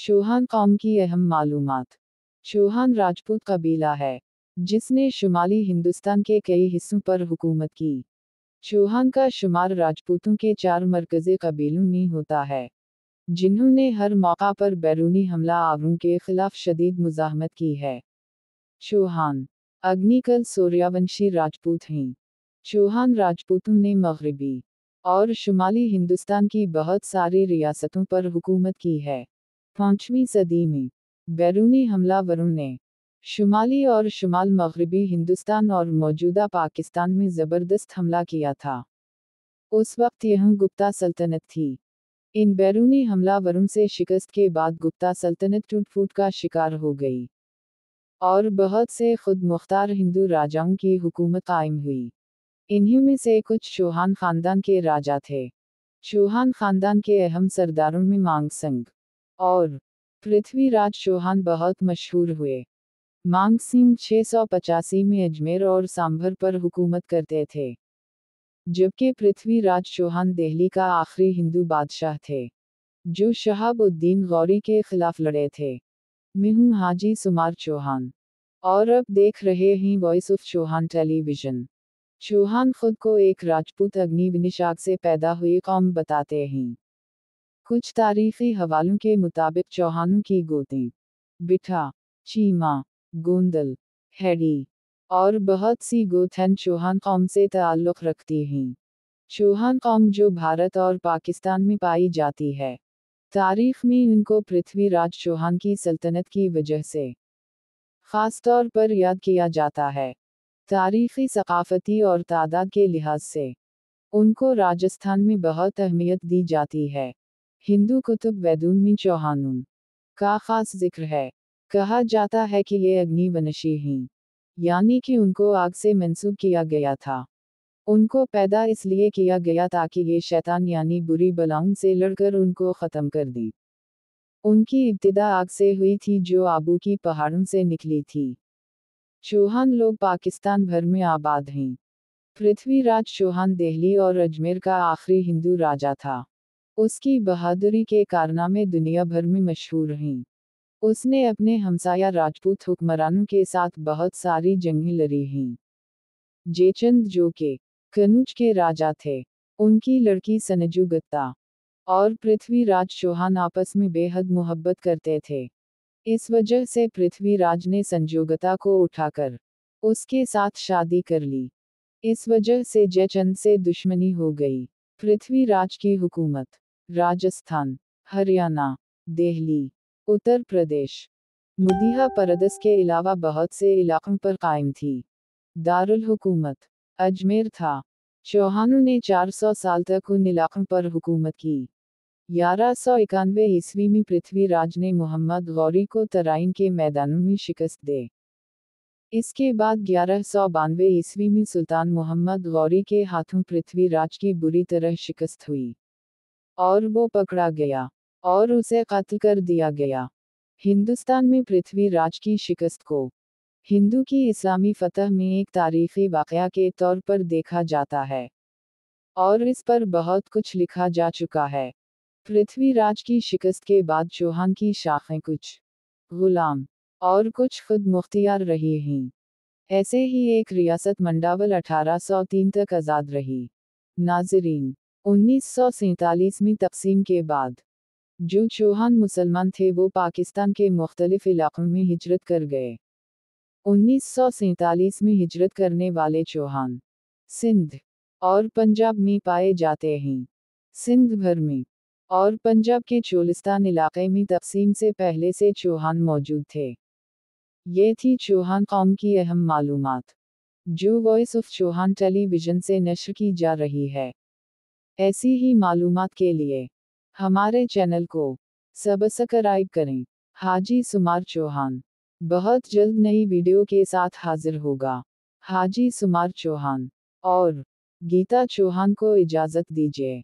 चौहान कौम की अहम मालूमात। चौहान राजपूत कबीला है जिसने शुमाली हिंदुस्तान के कई हिस्सों पर हुकूमत की। चौहान का शुमार राजपूतों के 4 मरकज़ी कबीलों में होता है जिन्होंने हर मौका पर बैरूनी हमला आवरों के खिलाफ शदीद मुज़ाहमत की है। चौहान अग्निकुल सूर्यवंशी राजपूत हैं। चौहान राजपूतों ने मगरबी और शुमाली हिंदुस्तान की बहुत सारी रियासतों पर हुकूमत की है। 5वीं सदी में बैरूनी हमलावरों ने शुमाली और शुमाल मगरबी हिंदुस्तान और मौजूदा पाकिस्तान में ज़बरदस्त हमला किया था। उस वक्त यहाँ गुप्ता सल्तनत थी। इन बैरूनी हमलावरों से शिकस्त के बाद गुप्ता सल्तनत टूट फूट का शिकार हो गई और बहुत से खुद मुख्तार हिंदू राजाओं की हुकूमत कायम हुई। इन्हीं में से कुछ चौहान खानदान के राजा थे। चौहान खानदान के अहम सरदारों में मांगसिंह और पृथ्वीराज चौहान बहुत मशहूर हुए। मांगसिंह 685 में अजमेर और सांभर पर हुकूमत करते थे, जबकि पृथ्वीराज चौहान दिल्ली का आखिरी हिंदू बादशाह थे जो शहाबुद्दीन गौरी के खिलाफ लड़े थे। मैं हूं हाजी सुमार चौहान और अब देख रहे हैं voice of Chauhan television. Chauhan खुद को एक राजपूत अग्निविनिशाक से पैदा हुई कौम बताते हैं। कुछ तारीखी हवालों के मुताबिक चौहानों की गोतें बिठा, चीमा, गोंदल, हेड़ी और बहुत सी गोथन चौहान कौम से ताल्लुक़ रखती हैं। चौहान कौम जो भारत और पाकिस्तान में पाई जाती है, तारीख में उनको पृथ्वीराज चौहान की सल्तनत की वजह से ख़ास तौर पर याद किया जाता है। तारीखी सकाफती और तादाद के लिहाज से उनको राजस्थान में बहुत अहमियत दी जाती है। हिंदू कुतुब वैदून में चौहानों का खास जिक्र है। कहा जाता है कि ये अग्निवंशी हैं, यानी कि उनको आग से मंसूब किया गया था। उनको पैदा इसलिए किया गया ताकि ये शैतान यानी बुरी बलाओं से लड़कर उनको ख़त्म कर दें। उनकी इब्तिदा आग से हुई थी जो आबू की पहाड़ों से निकली थी। चौहान लोग पाकिस्तान भर में आबाद हैं। पृथ्वीराज चौहान दिल्ली और अजमेर का आखिरी हिंदू राजा था। उसकी बहादुरी के कारनामे दुनिया भर में मशहूर हैं। उसने अपने हमसाया राजपूत हुक्मरानों के साथ बहुत सारी जंगें लड़ी हैं। जयचंद जो के कनूज के राजा थे, उनकी लड़की सनजू गुप्ता और पृथ्वीराज चौहान आपस में बेहद मोहब्बत करते थे। इस वजह से पृथ्वीराज ने संजोगता को उठाकर उसके साथ शादी कर ली। इस वजह से जयचंद से दुश्मनी हो गई। पृथ्वीराज की हुकूमत राजस्थान, हरियाणा, दिल्ली, उत्तर प्रदेश, मध्य प्रदेश के अलावा बहुत से इलाकों पर कायम थी। दारुल हुकूमत अजमेर था। चौहानों ने 400 साल तक उन इलाकों पर हुकूमत की। 1191 ईस्वी में पृथ्वीराज ने मोहम्मद गौरी को तराइन के मैदानों में शिकस्त दे। इसके बाद 1192 ईस्वी में सुल्तान मोहम्मद गौरी के हाथों पृथ्वीराज की बुरी तरह शिकस्त हुई और वो पकड़ा गया और उसे कत्ल कर दिया गया। हिंदुस्तान में पृथ्वीराज की शिकस्त को हिंदू की इस्लामी फतह में एक तारीखी वाक़या के तौर पर देखा जाता है और इस पर बहुत कुछ लिखा जा चुका है। पृथ्वीराज की शिकस्त के बाद चौहान की शाखें कुछ गुलाम और कुछ खुद मुख्तियार रही हैं। ऐसे ही एक रियासत मंडावल 1803 तक आज़ाद रही। नाज़रीन, 1947 में तकसीम के बाद जो चौहान मुसलमान थे वो पाकिस्तान के मुख्तलिफ इलाकों में हिजरत कर गए। 1947 में हिजरत करने वाले चौहान सिंध और पंजाब में पाए जाते हैं। सिंध भर में और पंजाब के चोलिस्तान इलाके में तकसीम से पहले से चौहान मौजूद थे। ये थी चौहान कौम की अहम मालूमात जो वॉइस ऑफ चौहान टेलीविजन से नश्र की जा रही है। ऐसी ही मालूमात के लिए हमारे चैनल को सब्सक्राइब करें। हाजी सुमार चौहान बहुत जल्द नई वीडियो के साथ हाजिर होगा। हाजी सुमार चौहान और गीता चौहान को इजाज़त दीजिए।